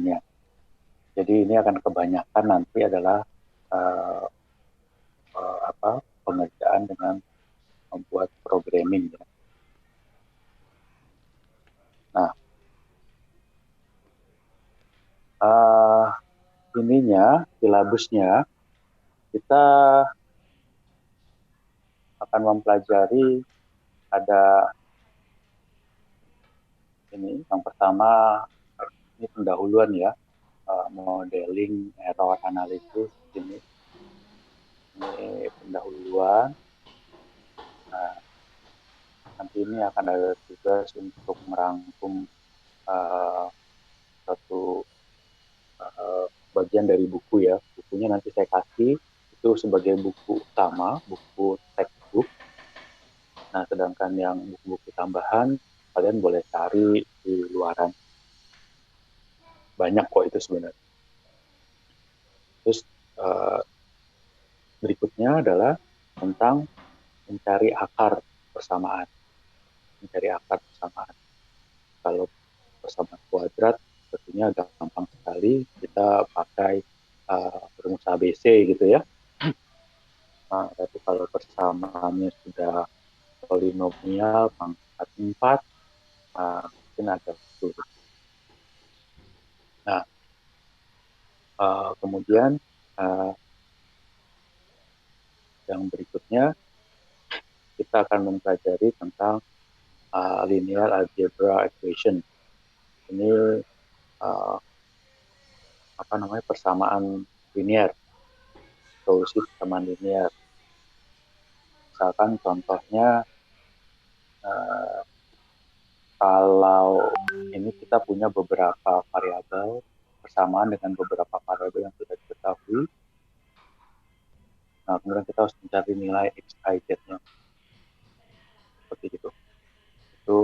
lainnya. Jadi ini akan kebanyakan nanti adalah pengerjaan dengan membuat programming ya. Nah, silabusnya kita akan mempelajari ada ini yang pertama, ini pendahuluan ya, modeling error analysis ini pendahuluan. Nah, nanti ini akan ada tugas untuk merangkum satu bagian dari buku ya. Bukunya nanti saya kasih itu sebagai buku utama, buku textbook. Nah, sedangkan yang buku-buku tambahan kalian boleh cari di luaran. Banyak kok itu sebenarnya. Terus berikutnya adalah tentang mencari akar persamaan. Mencari akar persamaan. Kalau persamaan kuadrat tentunya gampang sekali, kita pakai rumus ABC gitu ya. Nah, tapi kalau persamaannya sudah polinomial pangkat 4, mungkin agak sulit. Nah, kemudian yang berikutnya kita akan mempelajari tentang linear algebra equation. Ini persamaan linear, solusi persamaan linear. Misalkan contohnya kalau ini kita punya beberapa variabel persamaan dengan beberapa variabel yang sudah diketahui. Nah, kemudian kita harus mencari nilai xij-nya. Seperti itu. Itu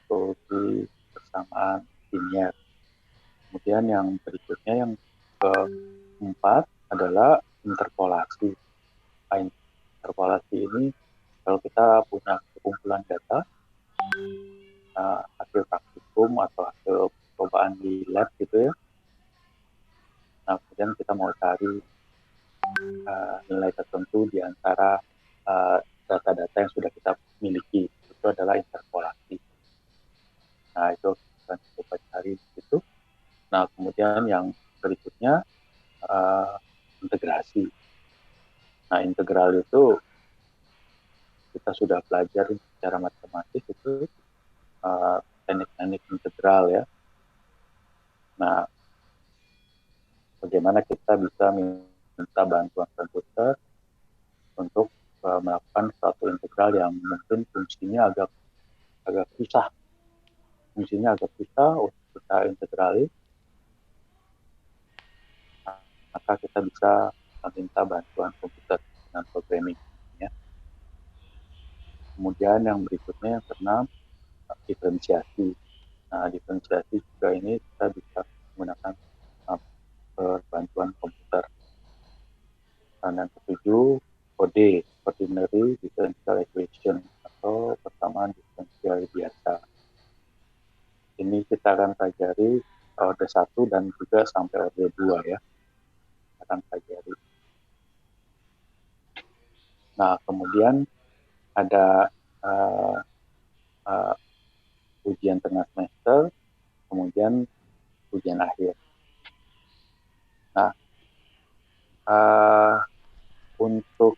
solusi persamaan linear. Kemudian yang berikutnya, yang keempat adalah interpolasi. Nah, interpolasi ini kalau kita punya kumpulan data, hasil praktikum atau hasil percobaan di lab gitu ya. Nah, kemudian kita mau cari nilai tertentu di antara data-data yang sudah kita miliki. Itu adalah interpolasi. Nah, itu kita coba cari di situ. Nah, kemudian yang berikutnya integrasi. Nah, integral itu kita sudah pelajari secara matematis itu teknik-teknik integral ya. Nah, bagaimana kita bisa minta bantuan komputer untuk melakukan suatu integral yang mungkin fungsinya agak susah. Fungsinya agak susah untuk kita integrali. Maka kita bisa meminta bantuan komputer dengan programming. Ya. Kemudian yang berikutnya, yang keenam, diferensiasi. Nah, diferensiasi juga ini kita bisa menggunakan bantuan komputer. Dan yang ketujuh, OD, ordinary differential equation, atau persamaan diferensial biasa. Ini kita akan pelajari orde 1 dan juga sampai orde 2 ya. Akan pelajari. Nah, kemudian ada ujian tengah semester, kemudian ujian akhir. Nah, untuk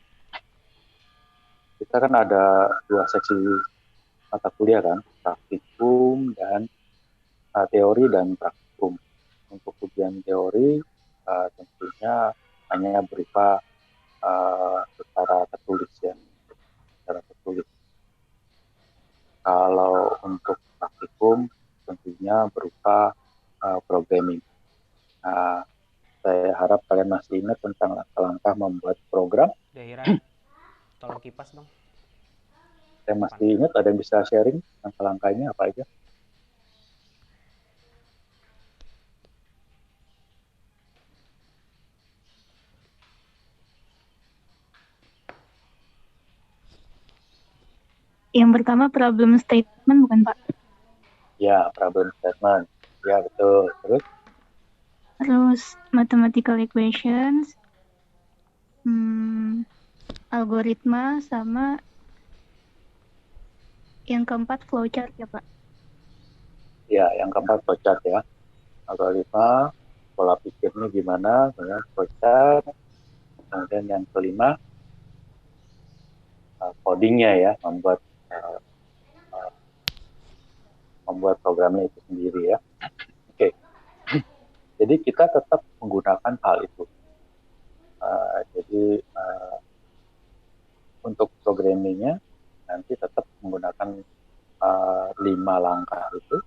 kita kan ada 2 seksi mata kuliah kan, praktikum dan teori dan praktikum. Untuk ujian teori tentunya hanya berupa secara tertulis ya, secara tertulis. Kalau untuk praktikum tentunya berupa programming. Nah, saya harap kalian masih ingat tentang langkah-langkah membuat program. Dahiran, tolong kipas dong. Saya masih ingat, ada yang bisa sharing langkah-langkahnya apa aja? Yang pertama problem statement bukan Pak? Ya, problem statement. Ya, betul. Terus? terus mathematical equations, algoritma, sama yang keempat flowchart ya Pak. Ya, yang keempat flowchart ya. Algoritma, pola pikirnya gimana, kemudian flowchart, kemudian yang kelima codingnya ya, membuat programnya itu sendiri ya. Oke, jadi kita tetap menggunakan hal itu. Jadi untuk programmingnya nanti tetap menggunakan 5 langkah itu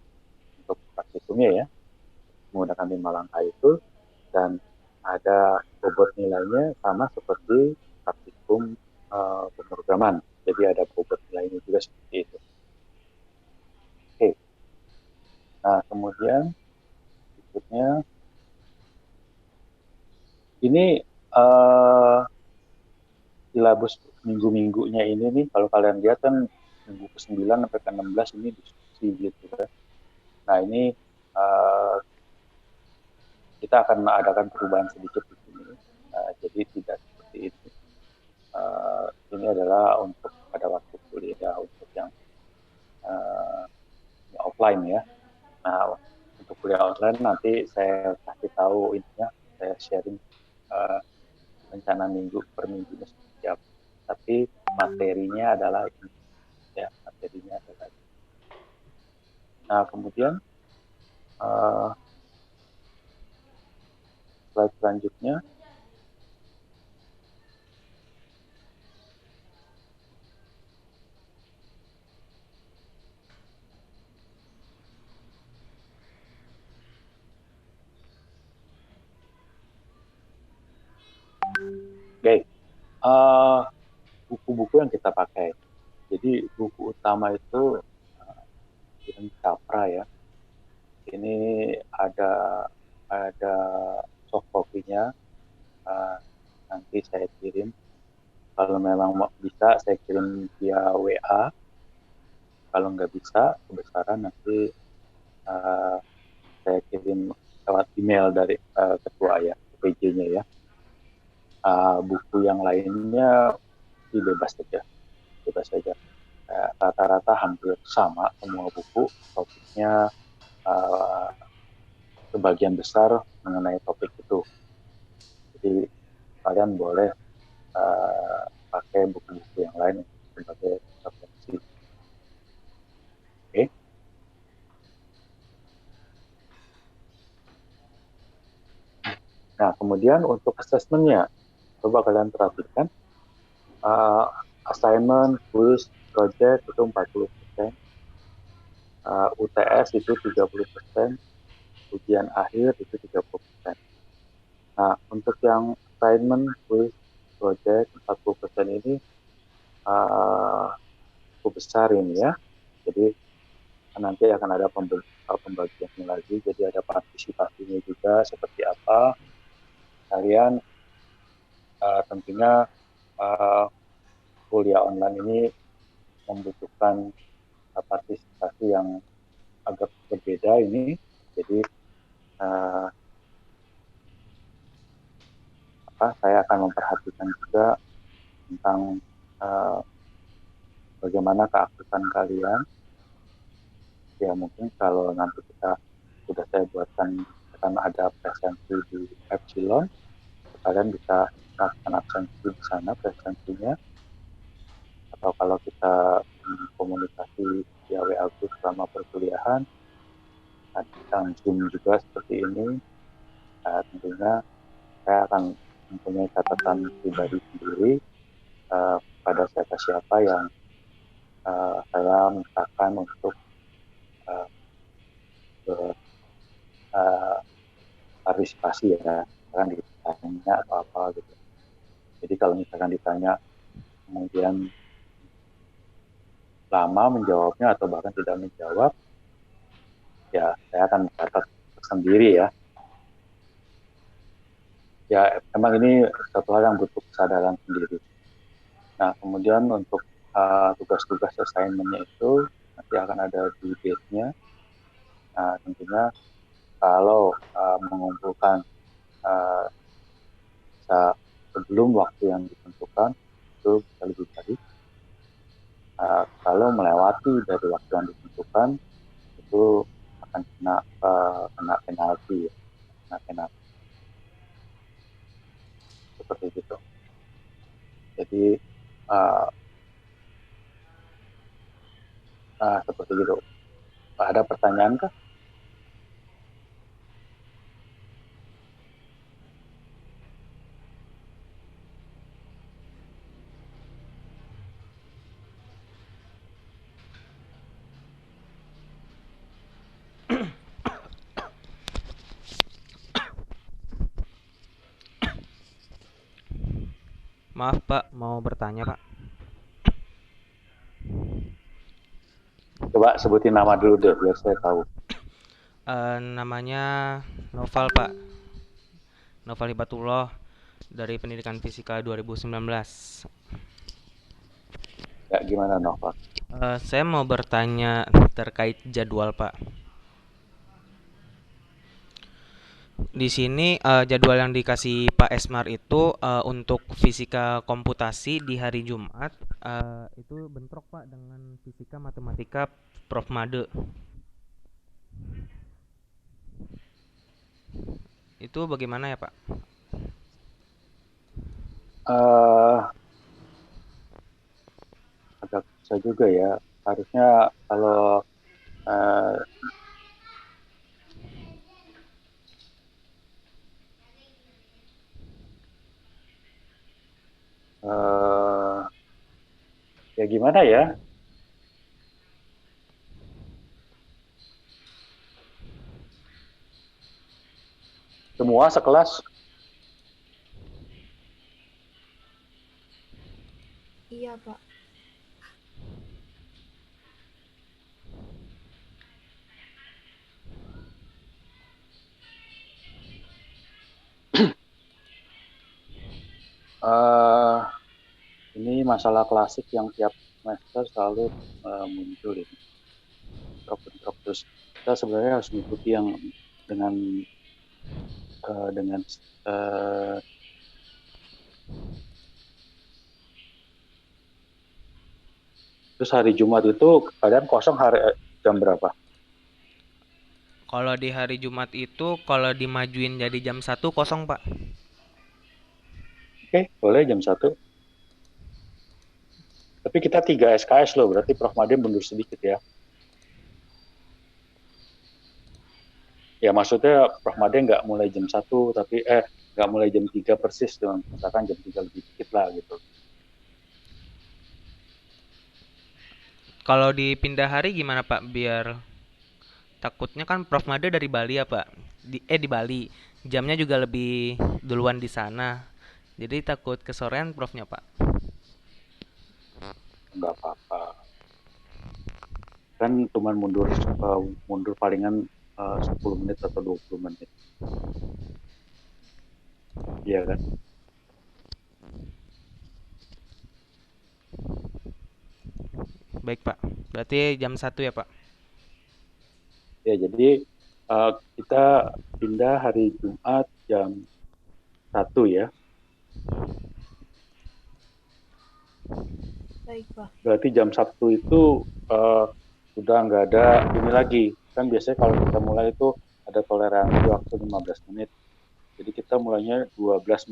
untuk praktikumnya ya, menggunakan 5 langkah itu, dan ada bobot nilainya sama seperti praktikum pemrograman. Jadi ada bobot nilainya juga seperti itu. Oke. Nah, kemudian berikutnya ini silabus minggu-minggunya ini nih, kalau kalian lihat kan minggu ke-9 sampai ke-16 ini diskusi gitu kan. Nah, ini kita akan mengadakan perubahan sedikit di sini. Jadi tidak seperti ini. Ini adalah untuk pada waktu kuliah untuk yang offline ya. Nah, untuk kuliah online nanti saya kasih tahu intinya, saya sharing rencana minggu per minggunya seperti apa. Tapi materinya adalah ini ya, materinya adalah ini. Nah, kemudian slide selanjutnya. Oke, buku-buku yang kita pakai. Jadi buku utama itu yang Capra ya. Ini ada soft copy-nya. Nanti saya kirim. Kalau memang bisa, saya kirim via WA. Kalau nggak bisa, kebesaran nanti saya kirim lewat email dari ketua ya, PJ-nya ya. Buku yang lainnya bebas saja, bebas saja. Rata-rata hampir sama semua buku, topiknya sebagian besar mengenai topik itu. Jadi kalian boleh pakai buku-buku yang lain sebagai referensi. Oke. Nah, kemudian untuk assessment-nya, coba kalian perhatikan, assignment, quiz, project itu 40%, UTS itu 30%, ujian akhir itu 30%. Nah, untuk yang assignment, quiz, project 40% ini cukup besar ini ya. Jadi nanti akan ada pembagiannya lagi, jadi ada partisipasinya juga seperti apa. Kalian tentunya kuliah online ini membutuhkan partisipasi yang agak berbeda ini. Jadi saya akan memperhatikan juga tentang bagaimana keaktifan kalian. Ya mungkin kalau nanti sudah saya buatkan akan ada presensi di Epsilon, kalian bisa melakukan absensi di sana presensinya. Atau kalau kita komunikasi via WA group selama perkuliahan, kita Zoom juga seperti ini. Tentunya saya akan mempunyai catatan pribadi sendiri pada siapa-siapa yang saya mintakan untuk partisipasi ya, akan ditanya atau apa gitu. Jadi kalau misalkan ditanya kemudian lama menjawabnya atau bahkan tidak menjawab, ya saya akan catat sendiri ya. Ya emang ini satu hal yang butuh kesadaran sendiri. Nah kemudian untuk tugas-tugas assignment-nya itu nanti akan ada due date-nya. Nah tentunya kalau mengumpulkan uh, sebelum waktu yang ditentukan itu bisa lebih baik. Kalau melewati dari waktu yang ditentukan itu akan kena penalti, ya. Kena penalti seperti itu. Jadi uh, seperti itu. Ada pertanyaan kah? Maaf Pak, mau bertanya Pak. Coba sebutin nama dulu deh biar saya tahu. Namanya Noval Pak, Noval Hibatullah dari Pendidikan Fisika 2019. Ya, gimana Nova? Saya mau bertanya terkait jadwal Pak. Di sini jadwal yang dikasih Pak Esmar itu untuk fisika komputasi di hari Jumat itu bentrok Pak dengan fisika matematika Prof Made. Itu bagaimana ya Pak? Uh, Agak susah juga ya. Harusnya kalau uh, uh, ya gimana ya? Semua sekelas. Iya, Pak. uh, Ini masalah klasik yang tiap semester selalu muncul ini. Bentrok terus. Kita sebenarnya harus mengikuti yang dengan dengan terus hari Jumat itu kalian kosong jam berapa? Kalau di hari Jumat itu kalau dimajuin jadi jam 1 kosong Pak. Oke, boleh jam 1. Tapi kita 3 SKS loh, berarti Prof. Made mundur sedikit ya. Ya maksudnya Prof. Made nggak mulai jam 1, tapi nggak mulai jam 3 persis dong. Misalkan jam 3 lebih dikit lah gitu. Kalau dipindah hari gimana Pak? Biar takutnya kan Prof Made dari Bali ya Pak. Di Bali. Jamnya juga lebih duluan di sana. Jadi takut kesorean Profnya Pak. Nggak apa-apa. Kan cuma mundur palingan 10 menit atau 20 menit. Iya kan? Baik Pak. Berarti jam 1 ya Pak. Ya jadi kita pindah hari Jumat jam 1 ya. Baik, Pak. Berarti jam Sabtu itu sudah nggak ada ini lagi. Kan biasanya kalau kita mulai itu ada toleransi waktu 15 menit. Jadi kita mulainya 12.45.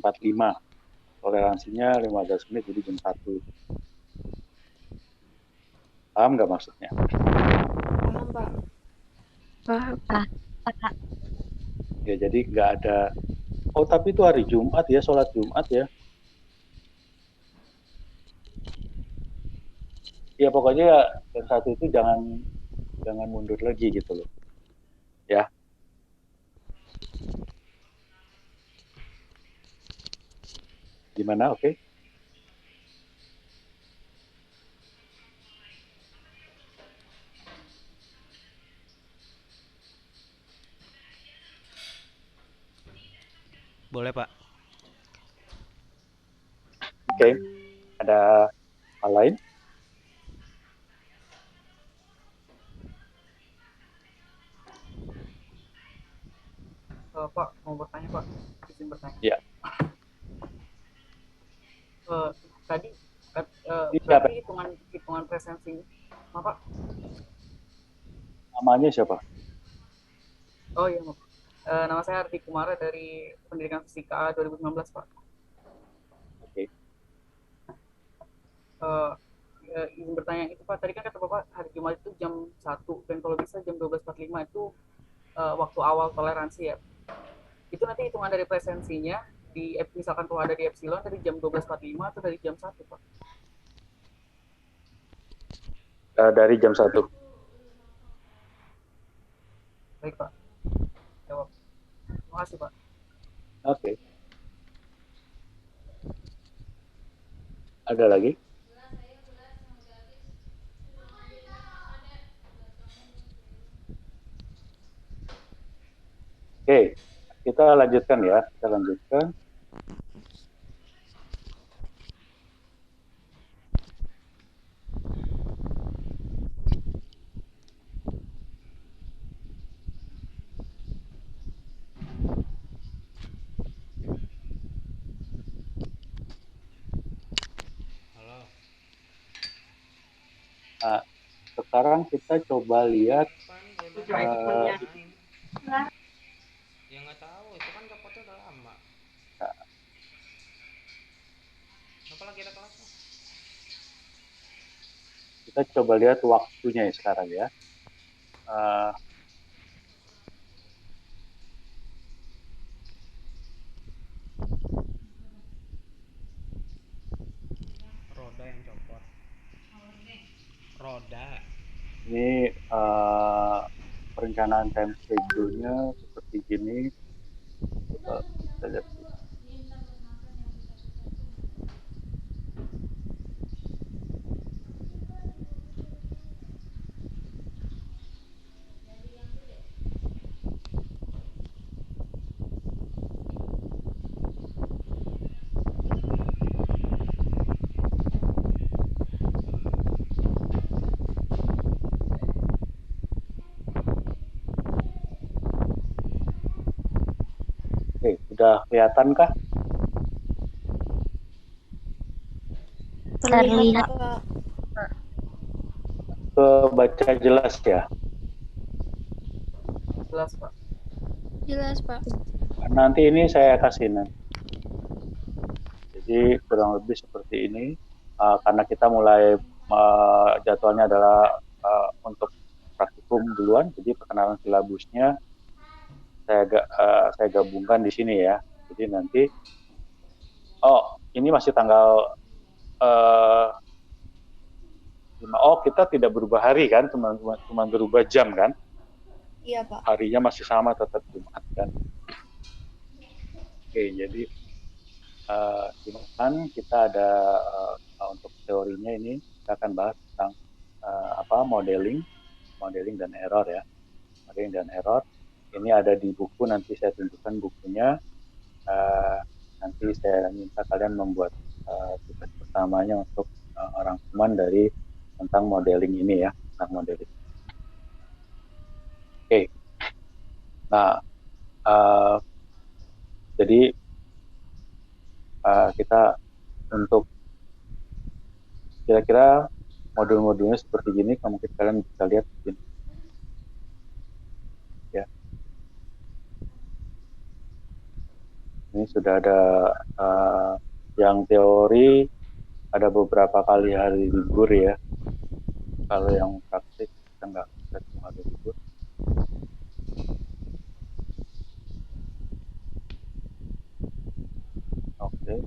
Toleransinya 15 menit jadi jam 1. Paham nggak maksudnya? Paham, Pak. Wah, Ya jadi nggak ada. Oh tapi itu hari Jumat ya, sholat Jumat ya. Ya pokoknya jam 1 itu jangan mundur lagi gitu loh. Ya, gimana? Oke? Boleh Pak. Oke. Ada hal lain? Pak, mau bertanya Pak, izin bertanya. Ya. Tadi Ini siapa? berarti hitungan presensi, maaf Pak. Namanya siapa? Oh iya maaf. Nama saya Arti Kumara dari Pendidikan Fisika 2019 Pak. Oke. Izin bertanya itu Pak, tadi kan kata Bapak hari Jumat itu jam 1 dan kalau bisa jam 12.45 itu waktu awal toleransi ya. Itu nanti hitungan dari presensinya di misalkan kalau ada di Epsilon dari jam 12.45 atau dari jam 1 Pak? Dari jam 1. Baik Pak. Jawab. Terima kasih Pak. Oke. Ada lagi? Oke, kita lanjutkan ya. Kita lanjutkan. Halo. Nah, sekarang kita coba lihat Ya nggak tahu, itu kan rapotnya udah lama. Apa lagi ada kelasnya? kita coba lihat waktunya ya sekarang ya. Roda yang copot. Roda. Ini perencanaan time schedule-nya seperti gini. Coba kita lihat. Oke, sudah kelihatan kah? Terlihat. Pak. Kebaca jelas ya. Jelas Pak. Jelas, Pak. Nanti ini saya kasih nanti. Jadi kurang lebih seperti ini. Karena kita mulai jadwalnya adalah untuk praktikum duluan, jadi perkenalan silabusnya saya gabungkan di sini ya. Jadi nanti, ini masih tanggal 5. Kita tidak berubah hari kan, cuma berubah jam kan? Iya Pak. Harinya masih sama, tetap Jumat kan? Oke, jadi kita ada untuk teorinya ini kita akan bahas tentang modeling dan error ya. Modeling dan error ini ada di buku, nanti saya tunjukkan bukunya. Nanti saya minta kalian membuat tugas pertamanya untuk rangkuman dari tentang modeling ini ya, tentang modeling. Oke. Nah, jadi kita untuk kira-kira modul-modulnya seperti gini, mungkin kalian bisa lihat begini. Ya. Ini sudah ada yang teori, ada beberapa kali hari libur ya. Kalau yang praktik kita nggak bisa cuma hari libur. Oke.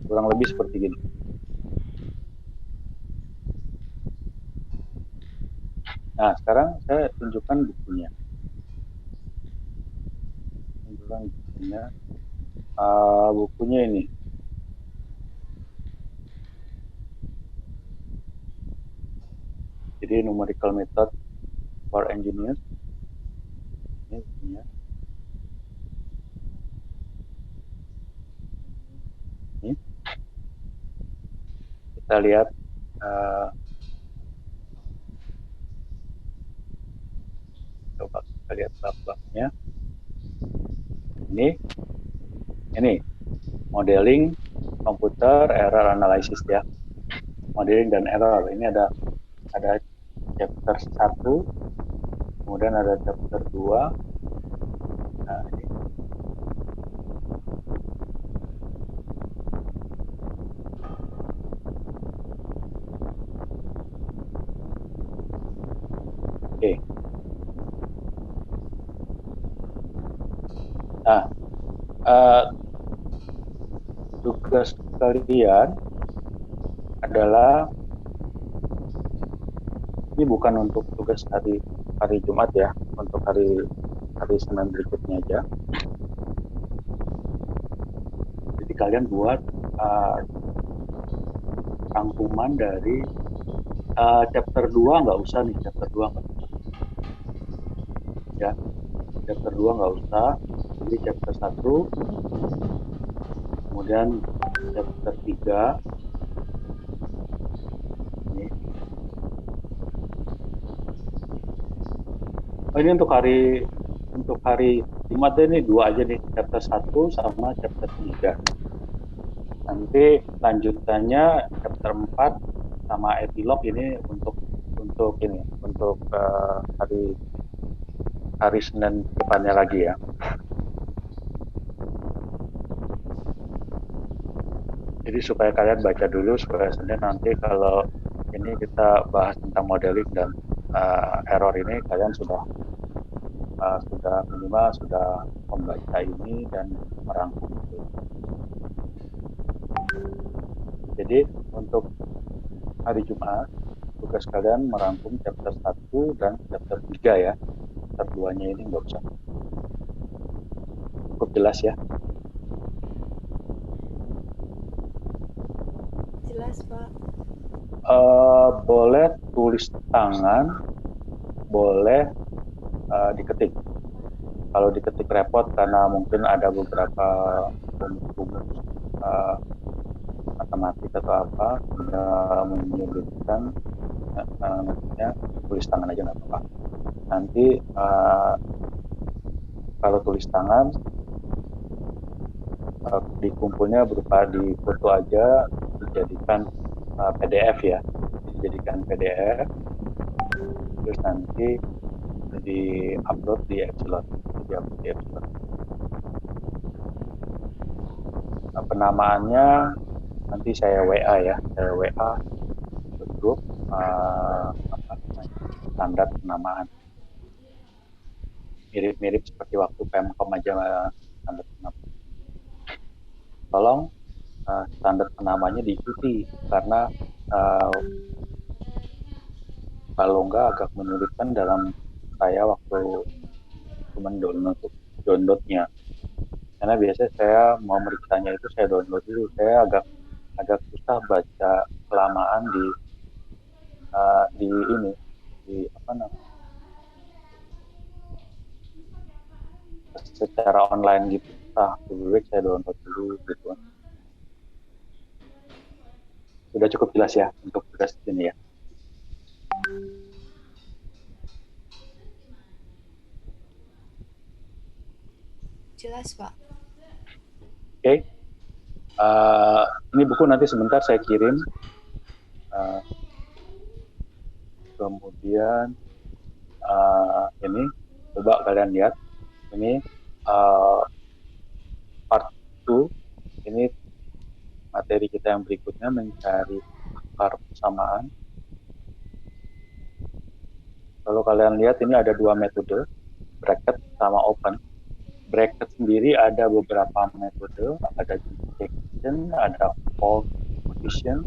Kurang lebih seperti gini. Nah, sekarang saya tunjukkan bukunya. Bukunya ini. Jadi numerical method for engineers. Ini bukunya. Ini. Kita lihat coba kita lihat bab-babnya. Ini modeling komputer error analysis ya. Modeling dan error. Ini ada chapter 1, kemudian ada chapter 2. Nah, ini. Oke. Nah, tugas kalian adalah, ini bukan untuk tugas hari Jumat ya, untuk hari Senin berikutnya aja. Jadi kalian buat rangkuman dari chapter 2 nggak usah nih, chapter 2 nggak usah. Ya, chapter 2 nggak usah. Jadi chapter 1, kemudian chapter 3. Ini untuk hari Jumat ini 2 aja nih, chapter 1 sama chapter 3. Nanti lanjutannya chapter 4 sama epilog ini untuk hari Senin depannya lagi ya. Jadi supaya kalian baca dulu, supaya Senin nanti kalau ini kita bahas tentang modeling dan error ini, kalian sudah minimal sudah membaca ini dan merangkum itu. Jadi untuk hari Jumat, tugas kalian merangkum chapter 1 dan chapter 3 ya. Chapter 2-nya ini nggak usah. Cukup jelas ya? Jelas, Pak. Boleh tulis tangan, boleh diketik. Kalau diketik repot karena mungkin ada beberapa rumus matematik atau apa menyulitkan, tulis tangan aja nggak apa-apa. Nanti kalau tulis tangan dikumpulnya berupa di foto aja, dijadikan PDF ya, terus nanti di-upload di Epsilon. Penamaannya nanti saya WA ke grup standar penamaan. Mirip-mirip seperti waktu Pemkom aja standar penamaan. Tolong standar penamanya diikuti, karena kalau enggak agak menyulitkan dalam saya waktu downloadnya. Karena biasanya saya mau meriksanya itu saya download dulu, saya agak susah baca kelamaan di secara online gitu. Lebih baik saya download dulu gitu. Sudah cukup jelas ya untuk tugas ini ya. Jelas, Pak. Oke. Ini buku nanti sebentar saya kirim. Kemudian ini coba kalian lihat. Ini part 2. Ini materi kita yang berikutnya, mencari akar persamaan. Kalau kalian lihat ini ada 2 metode, bracket sama open. Bracket sendiri ada beberapa metode, ada detection, ada fault position.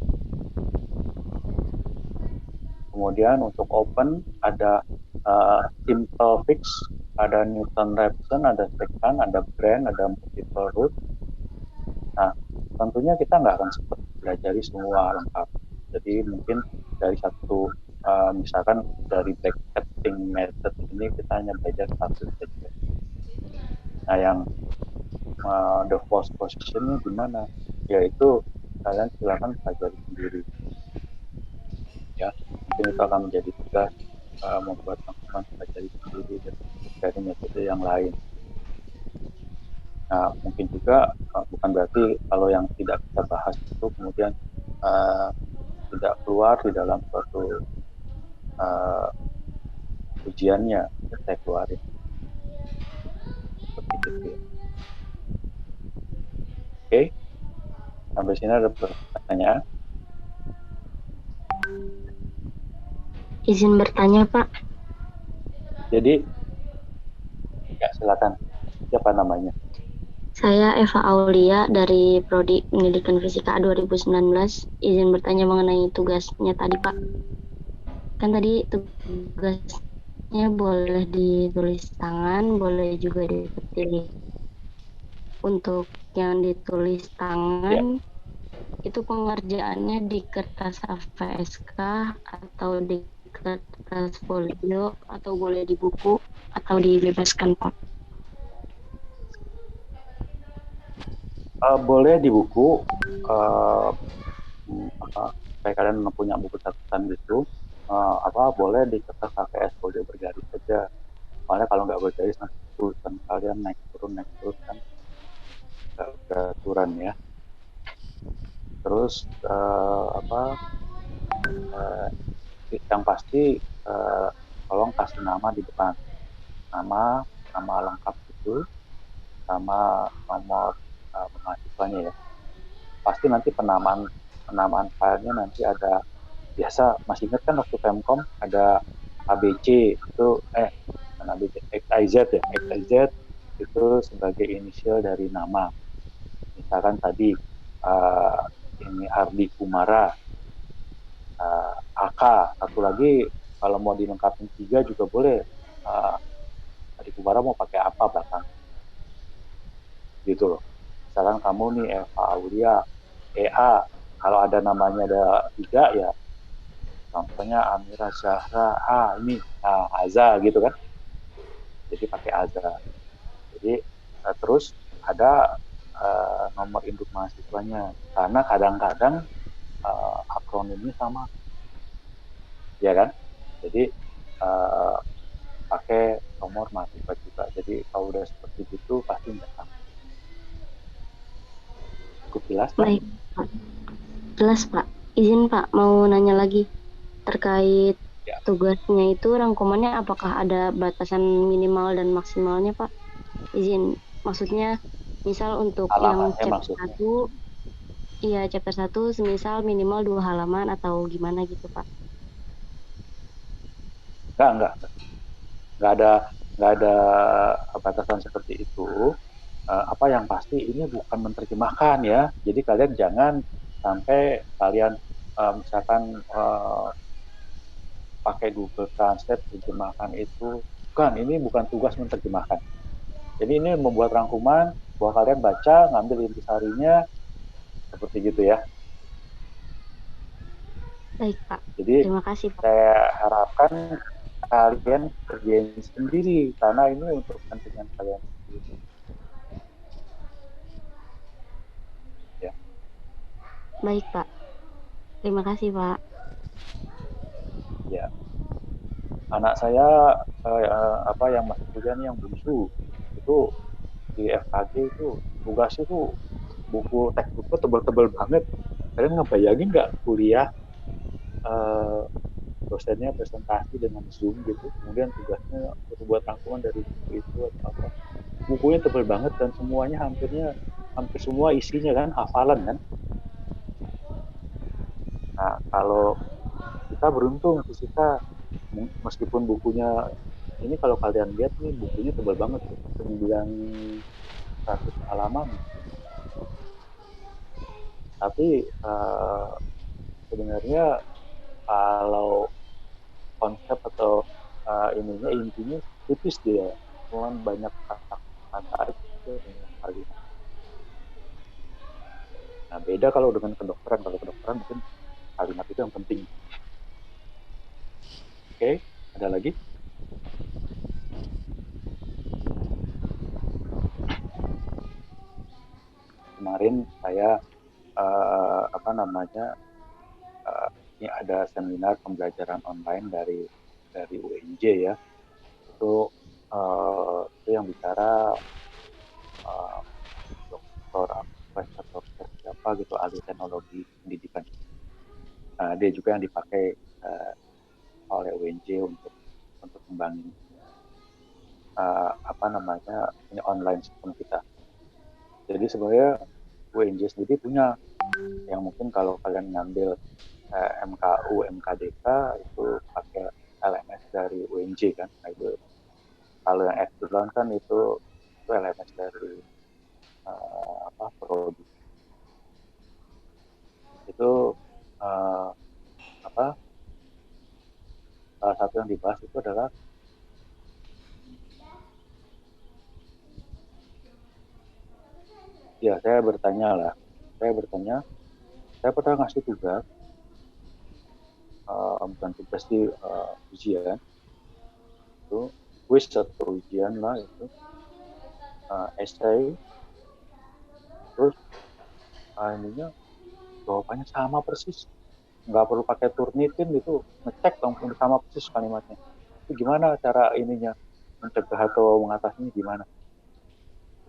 Kemudian untuk open ada simple fix, ada Newton-Raphson, ada secant, ada Brand, ada multiple root. Nah, tentunya kita nggak akan sempat belajar semua lengkap. Jadi mungkin dari satu, misalkan dari bracketing method ini kita hanya belajar satu saja. Nah, yang the false position-nya gimana? Yaitu kalian silakan pelajari sendiri. Ya, mungkin itu akan menjadi tugas membuat cuma pelajari sendiri dari metode yang lain. Nah, mungkin juga bukan berarti kalau yang tidak kita bahas itu kemudian tidak keluar di dalam suatu ujiannya, saya keluarin. Seperti itu ya. Oke, sampai sini ada pertanyaan? Izin bertanya, Pak. Jadi, ya silakan. Siapa namanya? Saya Eva Aulia dari Prodi Pendidikan Fisika 2019. Izin bertanya mengenai tugasnya tadi, Pak. Kan tadi tugasnya boleh ditulis tangan, boleh juga diketik. Untuk yang ditulis tangan, itu pengerjaannya di kertas AVSK atau di kertas folio atau boleh di buku atau dibebaskan, Pak? Boleh di buku, kayak kalian punya buku catatan gitu, boleh di kertas HVS folio bergaris saja. Soalnya kalau nggak bergaris nanti tulisan kalian naik turun kan nggak beraturan ya. Terus yang pasti tolong kasih nama di depan, nama lengkap itu sama nomor mahasiswanya ya. Pasti nanti penamaan filenya nanti ada, biasa masih ingat kan waktu Pemkom ada ABC itu ABC XIZ ya, XIZ itu sebagai inisial dari nama. Misalkan tadi ini Ardi Kumara, AK, satu lagi kalau mau dilengkapin 3 juga boleh, Ardi Kumara mau pakai apa belakang gitu loh. Misalkan kamu nih Eva Aulia EA, kalau ada namanya ada 3 ya, contohnya Amira Zahra ini Aza gitu kan, jadi pakai Aza. Jadi terus ada nomor induk mahasiswanya, karena kadang-kadang akronimnya sama ya kan, jadi pakai nomor mahasiswa juga. Jadi kalau udah seperti itu pasti nggak sama. Cukup jelas Pak? Baik, Pak. Jelas, Pak. Izin, Pak, mau nanya lagi terkait tugasnya itu, rangkumannya apakah ada batasan minimal dan maksimalnya, Pak? Izin, maksudnya misal untuk yang chapter 1, iya chapter 1 semisal minimal 2 halaman atau gimana gitu, Pak? Enggak ada batasan seperti itu. Apa yang pasti ini bukan menerjemahkan ya, jadi kalian jangan sampai kalian misalkan pakai Google Translate terjemahkan itu, ini bukan tugas menerjemahkan. Jadi ini membuat rangkuman bahwa kalian baca, ngambil intisarinya seperti gitu ya. Baik Pak, jadi terima kasih Pak. Saya harapkan kalian kerjain sendiri karena ini untuk kepentingan kalian sendiri. Ya. Baik Pak, terima kasih Pak. Ya. Anak saya yang masih kuliah nih, yang bungsu itu di FKG itu tugasnya tuh buku textbooknya tebal-tebal banget. Kalian ngebayangin nggak kuliah dosennya presentasi dengan Zoom gitu, kemudian tugasnya buat rangkuman dari buku itu atau apa. Bukunya tebal banget dan semuanya hampir semua isinya kan hafalan kan. Nah, kalau kita beruntung fisika, meskipun bukunya ini kalau kalian lihat nih bukunya tebal banget tuh, 900 halaman. Tapi sebenarnya kalau konsep atau intinya tipis dia, cuman banyak kata-kata aja, banyak kalimat. Nah, beda kalau dengan kedokteran. Kalau kedokteran mungkin kalimat itu yang penting. Oke, ada lagi? Kemarin saya ini ada seminar pembelajaran online dari UNJ ya. itu yang bicara dokter profesor dokter siapa gitu ahli teknologi pendidikan. Dia juga yang dipakai oleh UNJ untuk kembangin ini online sistem kita. Jadi sebenarnya UNJ sendiri punya yang mungkin kalau kalian ngambil MKU, MKDK itu pakai LMS dari UNJ kan. Nah, itu kalau yang Epsilon kan itu LMS dari Prodi. Itu salah satu yang dibahas itu adalah ya saya bertanya, saya pernah ngasih tugas bukan tugas di ujian itu quiz atau ujian lah itu essay, terus ininya jawabannya sama persis, nggak perlu pakai Turnitin gitu, ngecek langsung sama persis kalimatnya. Itu gimana cara ininya mencegah atau mengatasinya gimana?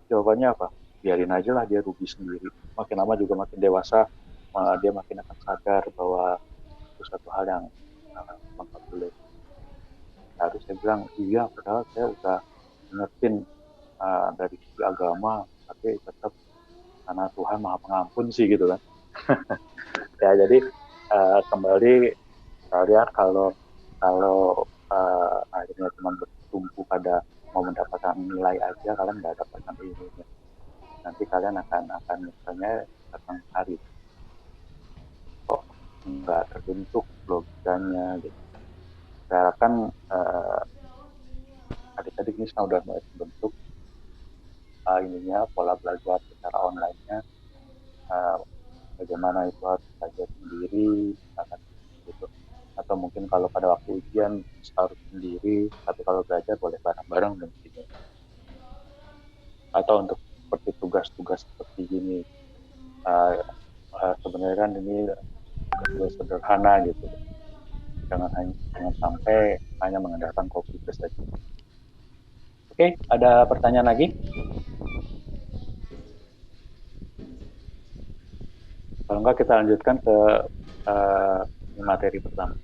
Jawabannya apa? Biarin aja lah dia rugi sendiri. Makin lama juga makin dewasa, dia makin akan sadar bahwa itu satu hal yang nggak boleh. Harus saya bilang iya, padahal saya udah ngertiin dari segi agama, tapi tetap karena Tuhan Maha Pengampun sih gitu kan. Ya jadi kembali kalian kalau akhirnya cuma bertumpu pada mau mendapatkan nilai aja, kalian nggak dapatkan ilmunya. Nanti kalian akan misalnya akan hari kok nggak terbentuk logikanya gitu. Saya harapkan adik-adik ini sudah mulai terbentuk pola belajar secara online-nya, bagaimana itu harus belajar sendiri, gitu. Atau mungkin kalau pada waktu ujian harus sendiri, tapi kalau belajar boleh bareng-bareng dan gitu. Atau untuk seperti tugas-tugas seperti ini, sebenarnya kan ini tugas sederhana gitu. Jangan sampai hanya mengandalkan copy paste saja. Oke, ada pertanyaan lagi? Kalau enggak kita lanjutkan ke materi pertama.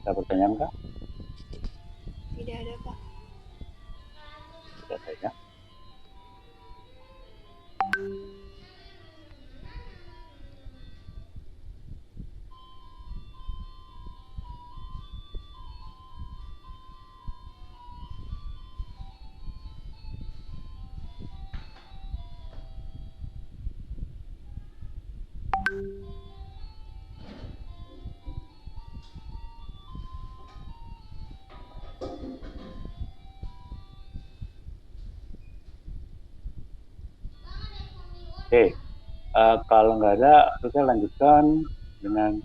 Ada pertanyaan Kak? Tidak ada, Pak. Tidak ada. Oke, kalau nggak ada, kita lanjutkan dengan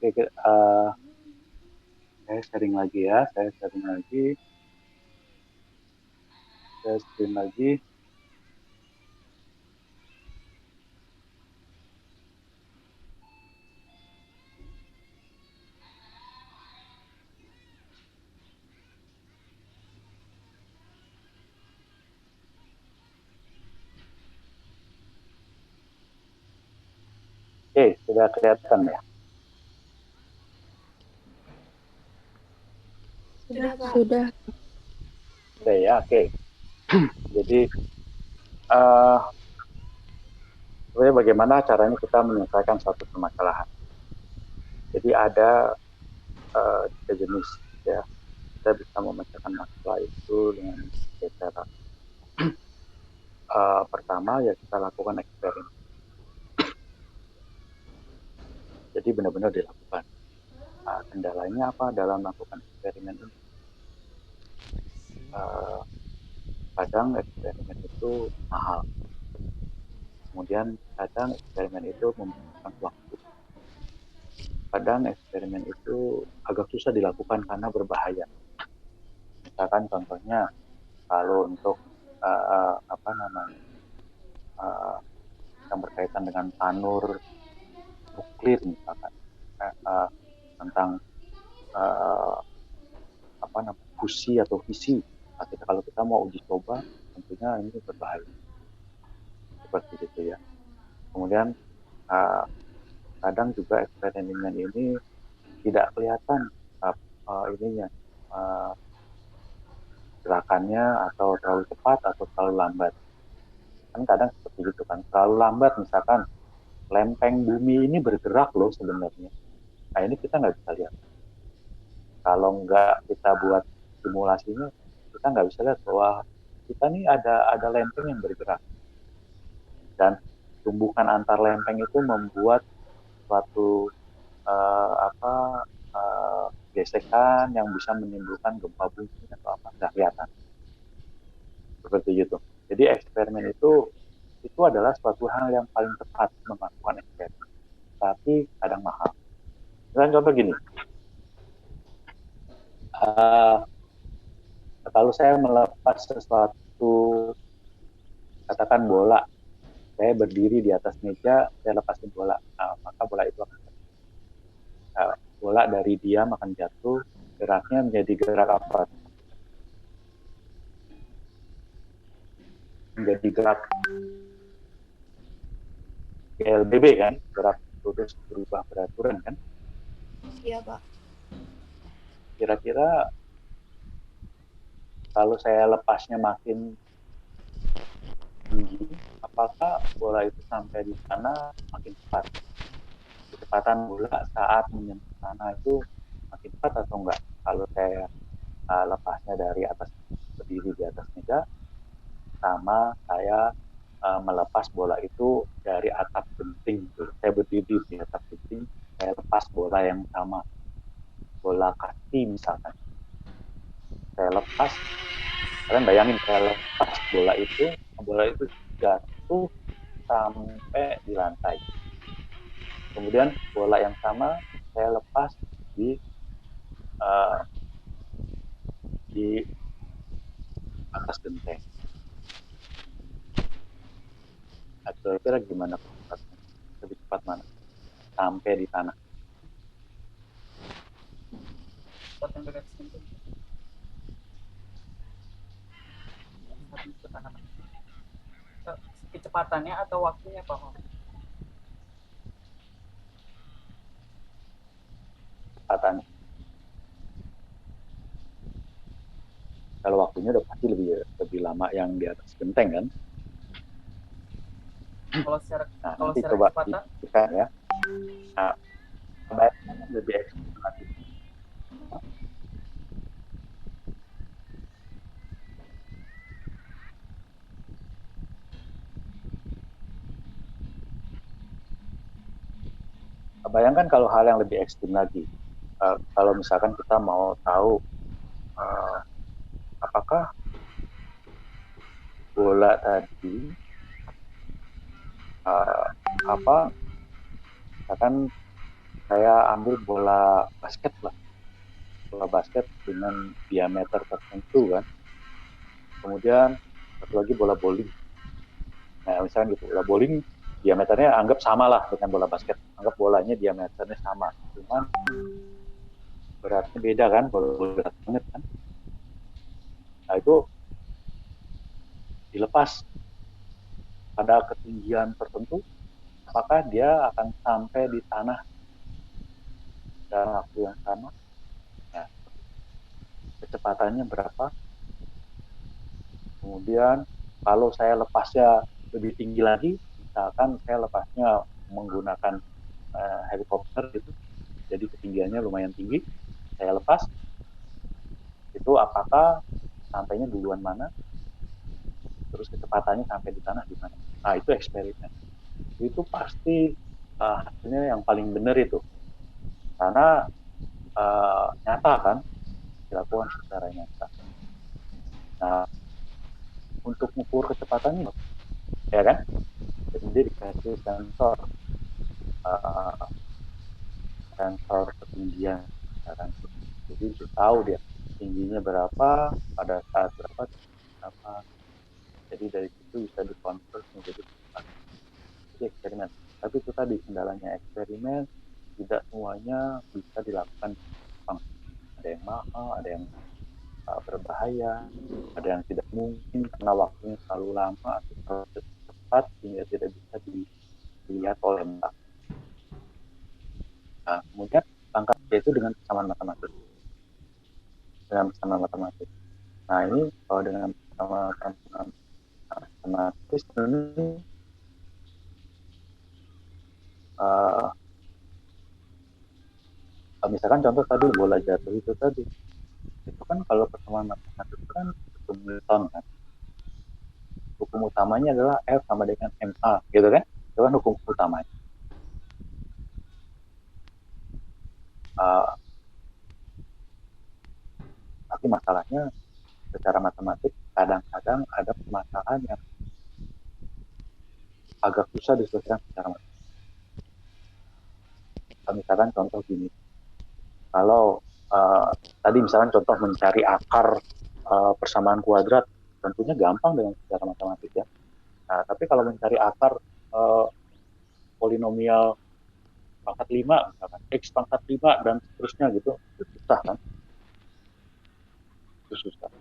Oke, saya sharing lagi ya. Saya sharing lagi. Oke, sudah kelihatan ya? Sudah, Pak. Sudah. Oke ya, oke. Jadi, sebenarnya bagaimana caranya kita menyelesaikan suatu permasalahan. Jadi ada tiga jenis ya. Kita bisa memecahkan masalah itu dengan cara. Pertama ya kita lakukan eksperimen. Jadi benar-benar dilakukan. Kendalanya apa dalam melakukan eksperimen ini? Kadang eksperimen itu mahal. Kemudian kadang eksperimen itu membutuhkan waktu. Kadang eksperimen itu agak susah dilakukan karena berbahaya. Misalkan contohnya kalau untuk yang berkaitan dengan tanur nuklir misalkan tentang fusi atau fisi. Kalau kita mau uji coba tentunya ini berbahaya seperti itu ya. Kemudian kadang juga eksperimen ini tidak kelihatan gerakannya atau terlalu cepat atau terlalu lambat. Kan kadang seperti itu kan, terlalu lambat misalkan lempeng bumi ini bergerak loh sebenarnya. Nah ini kita nggak bisa lihat. Kalau nggak kita buat simulasinya, kita nggak bisa lihat bahwa kita nih ada lempeng yang bergerak. Dan tumbukan antar lempeng itu membuat suatu gesekan yang bisa menimbulkan gempa bumi atau apa, nggak kelihatan. Seperti itu. Jadi eksperimen itu adalah suatu hal yang paling tepat melakukan eksperimen. Tapi kadang mahal. Dan contoh gini, kalau saya melepas sesuatu, katakan bola, saya berdiri di atas meja, saya lepasin bola, maka bola itu akan bola dari diam akan jatuh, geraknya menjadi gerak apa? Menjadi gerak GLBB kan, gerak terus berubah beraturan kan? Iya, Pak. Kira-kira kalau saya lepasnya makin tinggi, apakah bola itu sampai di sana makin cepat? Kecepatan bola saat menyentuh tanah itu makin cepat atau enggak? Kalau saya lepasnya dari atas, berdiri di atas meja, sama saya melepas bola itu dari atap genting. Saya berdiri di atap genting, saya lepas bola yang sama, bola kaki misalkan. Saya lepas, kalian bayangin saya lepas bola itu jatuh sampai di lantai. Kemudian bola yang sama saya lepas di atas genteng. Kira-kira gimana cepatnya? Lebih cepat mana? Sampai di tanah. Cepat yang dekat sini. Kecepatannya atau waktunya, Pak? Kecepatannya. Kalau waktunya udah pasti lebih lama yang di atas genteng kan? Kalau secara nanti coba kecepatan ya. Nah, lebih ekstrim lagi. Bayangkan kalau hal yang lebih ekstrim lagi. Kalau misalkan kita mau tahu apakah bola tadi misalkan saya ambil bola basket lah, bola basket dengan diameter tertentu kan. Kemudian satu lagi bola bowling. Nah, misalnya gitu, bola bowling diameternya anggap sama lah dengan bola basket. Anggap bolanya diameternya sama. Cuman beratnya beda kan, bola berat banget kan. Nah, itu dilepas pada ketinggian tertentu, apakah dia akan sampai di tanah dalam waktu yang sama? Nah, kecepatannya berapa? Kemudian kalau saya lepasnya lebih tinggi lagi, misalkan saya lepasnya menggunakan helikopter gitu, jadi ketinggiannya lumayan tinggi, saya lepas, itu apakah sampainya duluan mana, terus kecepatannya sampai di tanah di mana? Nah, itu eksperimen. Itu pasti hasilnya yang paling benar itu, karena nyata kan, dilakukan secara nyata. Nah, untuk mengukur kecepatannya, ya kan, jadi dikasih uh, sensor ketinggian, ya kan? Jadi tahu dia tingginya berapa pada saat berapa. Jadi dari situ bisa dikonvert menjadi kecepatan. Jadi eksperimen. Tapi itu tadi kendalanya eksperimen, tidak semuanya bisa dilakukan di Jepang. Ada yang mahal, ada yang berbahaya, ada yang tidak mungkin karena waktunya terlalu lama atau terlalu cepat sehingga tidak bisa dilihat oleh mata. Nah, kemudian langkah yaitu dengan persamaan matematik. Dengan persamaan matematik. Nah, ini kalau dengan persamaan matematis ini misalkan contoh tadi bola jatuh itu tadi, itu kan kalau persamaan matematik itu kan hukum Newton kan, hukum utamanya adalah F sama dengan MA gitu kan, itu kan hukum utamanya. Tapi masalahnya secara matematik kadang-kadang ada permasalahan yang agak susah diselesaikan secara matematik. Misalkan contoh gini, kalau tadi misalkan contoh mencari akar persamaan kuadrat, tentunya gampang dengan secara matematik ya. Nah, tapi kalau mencari akar polinomial pangkat 5, misalkan X pangkat 5 dan seterusnya gitu, itu susah kan? Itu susah.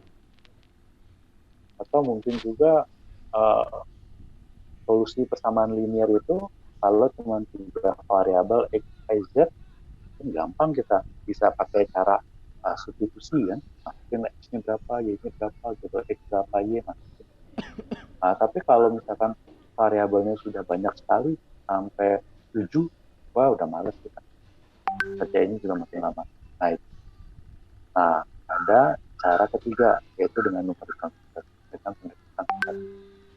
Atau mungkin juga solusi persamaan linear itu kalau cuma 3 variabel X, Y, Z, kan gampang kita bisa pakai cara substitusi kan, masukin X-nya berapa, Y-nya berapa, gitu, X berapa, Y masukin. Nah, tapi kalau misalkan variabelnya sudah banyak sekali, sampai 7, wah udah males kita. Kerjainnya juga makin lama. Nah, itu. Nah, ada cara ketiga, yaitu dengan numerical method.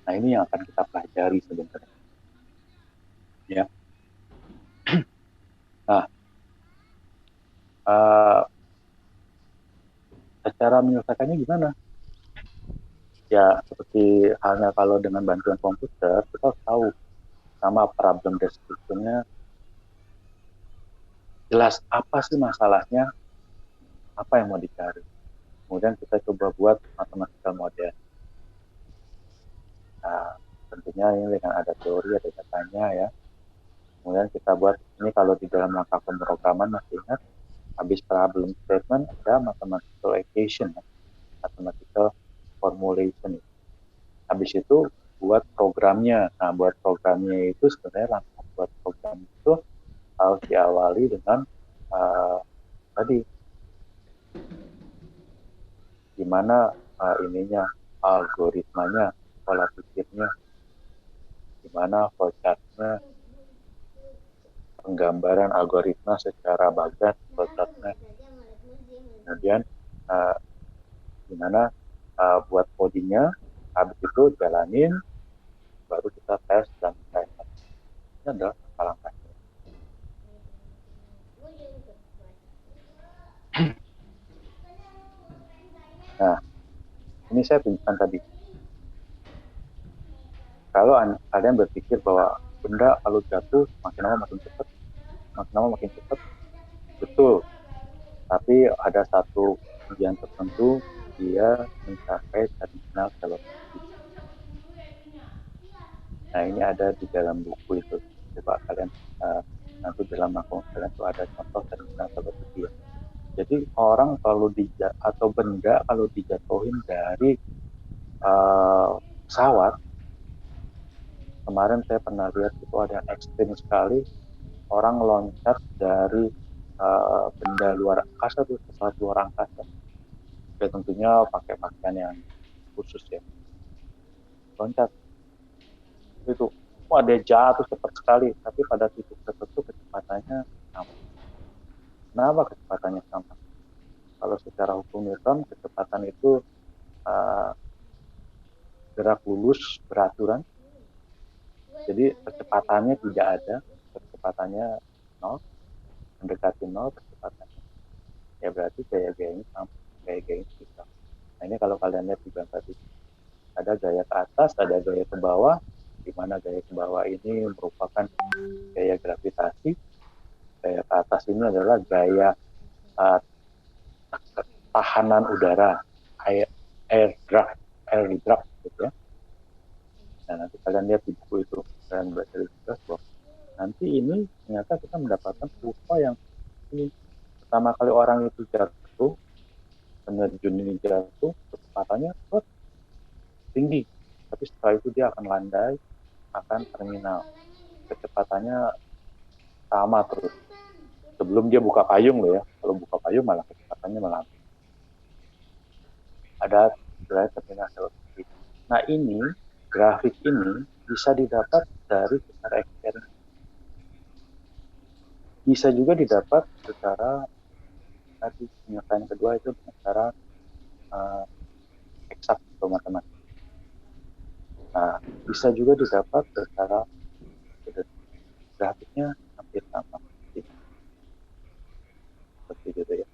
Nah, ini yang akan kita pelajari sebenarnya. Ya. Nah, cara menyelesaikannya gimana? Ya, seperti halnya kalau dengan bantuan komputer, kita tahu sama problem description-nya jelas apa sih masalahnya, apa yang mau dicari. Kemudian kita coba buat mathematical model. Nah, tentunya ini dengan ada teori, ada datanya ya. Kemudian kita buat, ini kalau di dalam langkah pemrograman masih ingat, habis problem statement ada mathematical equation, mathematical formulation. Habis itu buat programnya. Nah, buat programnya itu sebenarnya langkah buat program itu harus diawali dengan tadi gimana ininya, algoritmanya, pola pikirnya, gimana flowchart-nya, penggambaran algoritma secara bagas flowchart-nya. Kemudian gimana buat codingnya, habis itu jalanin, baru kita tes dan tes. Ini adalah langkah-langkahnya. Nah, ini saya tunjukkan tadi. Kalau kalian berpikir bahwa benda kalau jatuh makin lama makin cepat, makin lama makin cepat, betul. Tapi ada satu ujian tertentu dia mencapai terminal velocity. Nah ini ada di dalam buku itu. Coba kalian nanti dalam akun kalian tuh ada contoh terminal velocity ya. Jadi orang kalau atau benda kalau dijatuhin dari pesawat, kemarin saya pernah lihat itu ada yang ekstrim sekali, orang loncat dari benda luar angkasa tuh, pesawat luar angkasa. Ya tentunya pakai pakaian yang khusus ya. Loncat itu, wah dia jatuh cepat sekali, tapi pada titik tertentu kecepatannya sama. Kenapa kecepatannya sama? Kalau secara hukum Newton, kecepatan itu gerak lurus beraturan. Jadi kecepatannya tidak ada, kecepatannya nol, mendekati nol kecepatannya. Ya berarti gaya-gayanya sama, gaya-gayanya bisa. Nah ini kalau kalian lihat di gambar ini, ada gaya ke atas, ada gaya ke bawah, di mana gaya ke bawah ini merupakan gaya gravitasi, gaya ke atas ini adalah gaya tahanan udara, air draft gitu ya. Nah nanti kalian lihat di buku itu, kalian baca lebih jelas bahwa nanti ini ternyata kita mendapatkan kurva yang ini. Pertama kali orang itu jatuh, penerjun ini jatuh, kecepatannya tinggi, tapi setelah itu dia akan landai, akan terminal, kecepatannya sama terus. Sebelum dia buka payung loh ya, kalau buka payung malah kecepatannya melambat. Ada terminal velocity. Nah ini, grafik ini bisa didapat dari secara eksperimen. Bisa juga didapat secara tadi penyelesaian kedua itu dengan cara eksak atau matematik. Nah, bisa juga didapat secara grafiknya hampir sama. Seperti itu ya.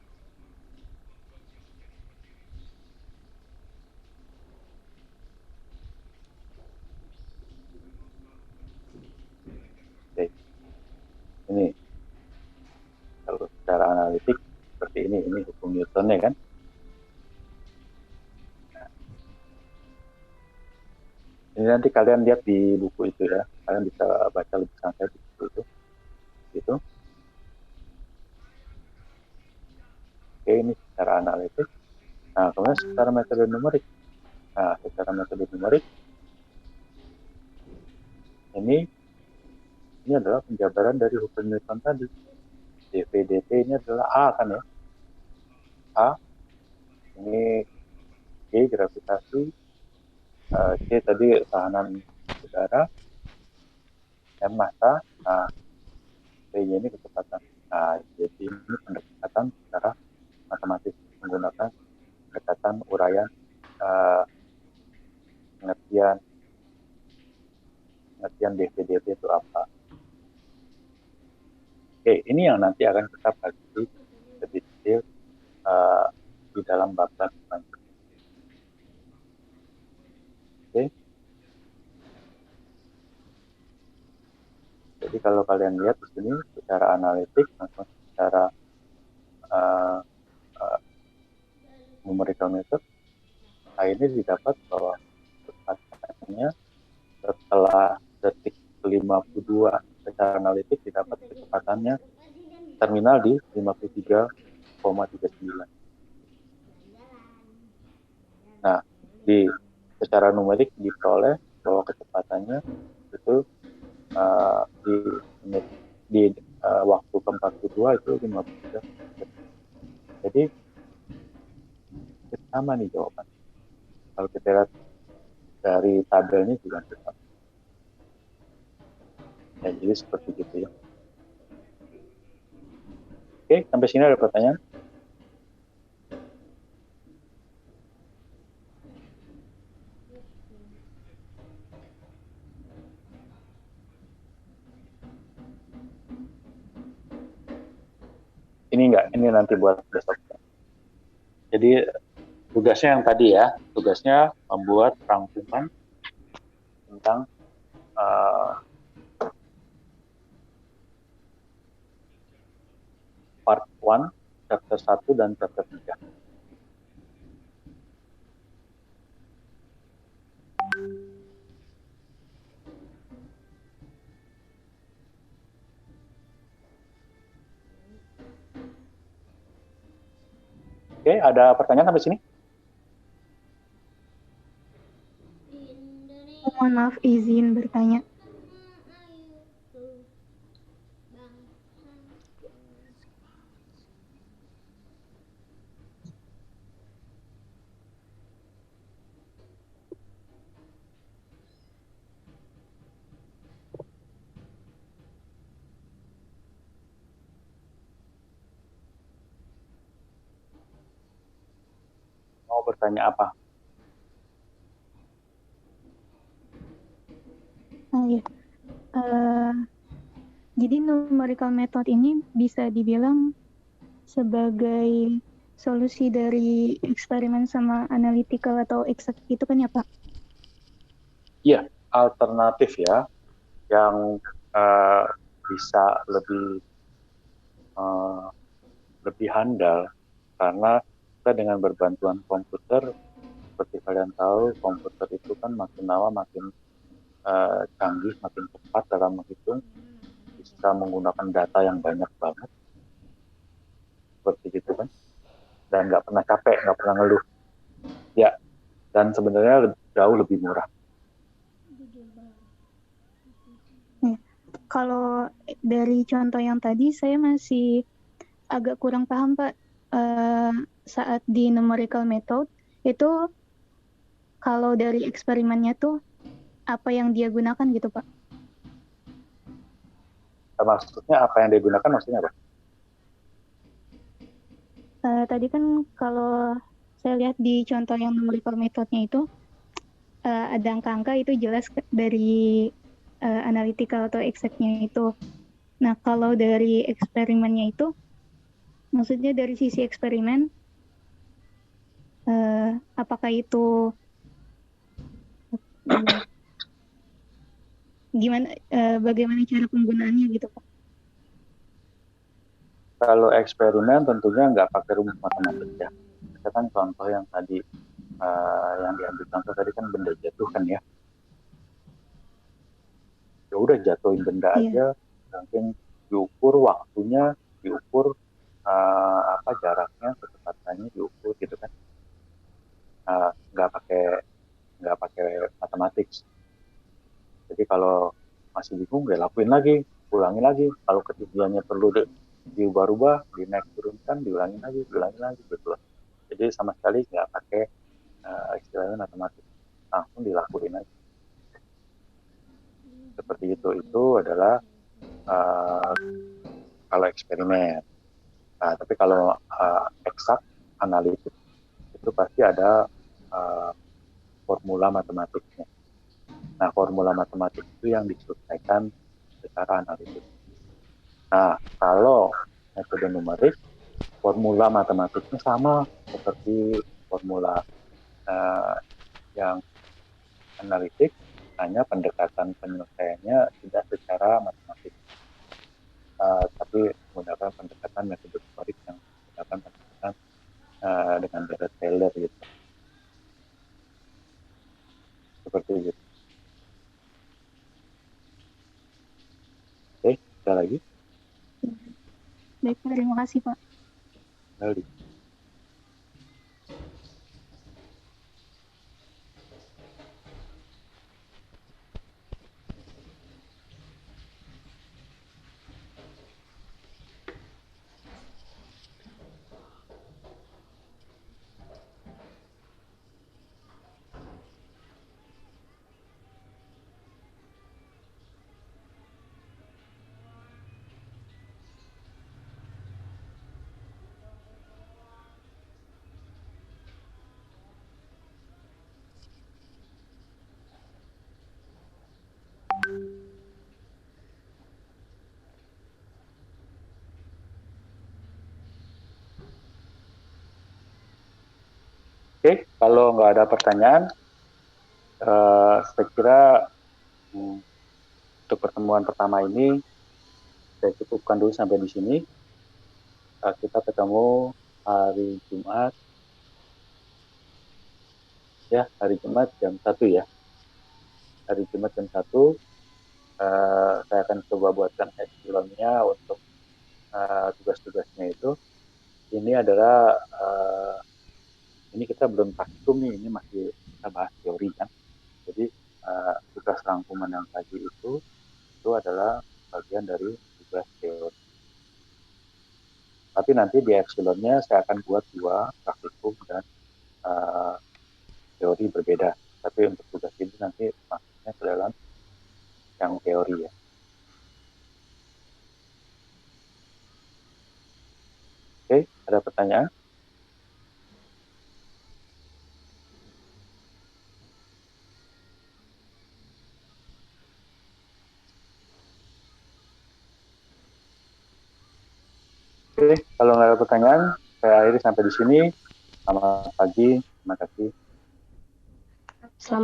Oke. Ini kalau secara analitik seperti ini hukum Newton-nya kan. Ini nanti kalian lihat di buku itu ya, kalian bisa baca lebih santai di buku itu. Gitu. Oke, ini secara analitik. Nah, kemudian secara metode numerik. Nah, secara metode numerik, ini adalah penjabaran dari hukum Newton tadi. dV/dt ini adalah A kan ya. A, ini G gravitasi, C tadi tahanan udara, M massa, nah B-nya ini kecepatan. Nah, jadi ini pendekatan secara matematis menggunakan pendekatan uraian pengertian dV/dt itu apa. Oke, ini yang nanti akan kita pelajari lebih detail di dalam bab-bab selanjutnya. Oke. Jadi kalau kalian lihat di sini secara analitik maupun secara numerical method, nah ini didapat bahwa kecepatannya setelah detik 52 secara analitik didapat kecepatannya terminal di 53,39. Nah, secara numerik diperoleh bahwa kecepatannya itu di waktu ke-42 itu 53. Jadi sama nih jawaban. Kalau kita lihat dari tabelnya juga sama. Ya, jadi seperti itu ya. Oke, sampai sini ada pertanyaan? Ini enggak, ini nanti buat besok. Jadi tugasnya yang tadi ya, tugasnya membuat rangkuman tentang 1, chapter 1 dan chapter 3. Oke, ada pertanyaan sampai sini? Mohon maaf, izin bertanya. Mau bertanya apa? Ya. Jadi numerical method ini bisa dibilang sebagai solusi dari eksperimen sama analytical atau exact itu kan ya Pak? Iya, alternatif ya, yang bisa lebih handal, karena kita dengan berbantuan komputer, seperti kalian tahu, komputer itu kan makin lama makin canggih, makin cepat dalam menghitung, bisa menggunakan data yang banyak banget, seperti gitu kan, dan nggak pernah capek, nggak pernah ngeluh. Ya, dan sebenarnya jauh lebih murah. Kalau dari contoh yang tadi saya masih agak kurang paham Pak. Saat di numerical method itu kalau dari eksperimennya tuh apa yang dia gunakan gitu Pak? Maksudnya apa yang digunakan, maksudnya apa? Tadi kan kalau saya lihat di contoh yang numerical methodnya itu ada angka-angka itu jelas dari analytical atau exactnya itu. Nah, kalau dari eksperimennya itu, maksudnya dari sisi eksperimen, apakah itu bagaimana cara penggunaannya gitu Pak? Kalau eksperimen tentunya nggak pakai rumus matematik ya. Misalkan contoh yang tadi, yang diambil contoh tadi kan benda jatuh kan ya. Ya udah jatuhin benda aja, mungkin diukur waktunya, diukur jaraknya, kecepatannya diukur gitu kan. Nggak pakai matematik. Jadi kalau masih bingung, ya lakuin lagi, ulangi lagi. Kalau ketinggiannya perlu diubah-ubah, dinaik turunkan, diulangi lagi gitu loh. Jadi sama sekali nggak pakai istilahnya matematik, langsung dilakuin aja. Seperti itu adalah kalau eksperimen. Nah, tapi kalau eksak, analitik, itu pasti ada formula matematiknya. Nah, formula matematik itu yang diselesaikan secara analitik. Nah, kalau metode numerik, formula matematiknya sama seperti formula yang analitik, hanya pendekatan penyelesaiannya tidak secara matematik, tapi menggunakan pendekatan metode numerik yang menggunakan pendekatan dengan data Taylor gitu. Seperti itu. Oke, ada lagi? Baik, terima kasih Pak. Kembali. Oke, kalau nggak ada pertanyaan, saya kira untuk pertemuan pertama ini saya cukupkan dulu sampai di sini. kita ketemu hari Jumat, ya, hari Jumat jam 1 ya. Hari Jumat jam 1, saya akan coba buatkan epsilonnya untuk tugas-tugasnya itu. Ini adalah, ini kita belum praktikum nih, ini masih kita bahas teori kan. Jadi tugas rangkuman yang tadi itu adalah bagian dari tugas teori. Tapi nanti di epsilonnya saya akan buat 2 praktikum dan teori berbeda. Tapi untuk tugas ini nanti masuknya ke dalam yang teori ya. Oke, ada pertanyaan? Oke, kalau nggak ada pertanyaan, saya akhiri sampai di sini. Selamat pagi, terima kasih. Selamat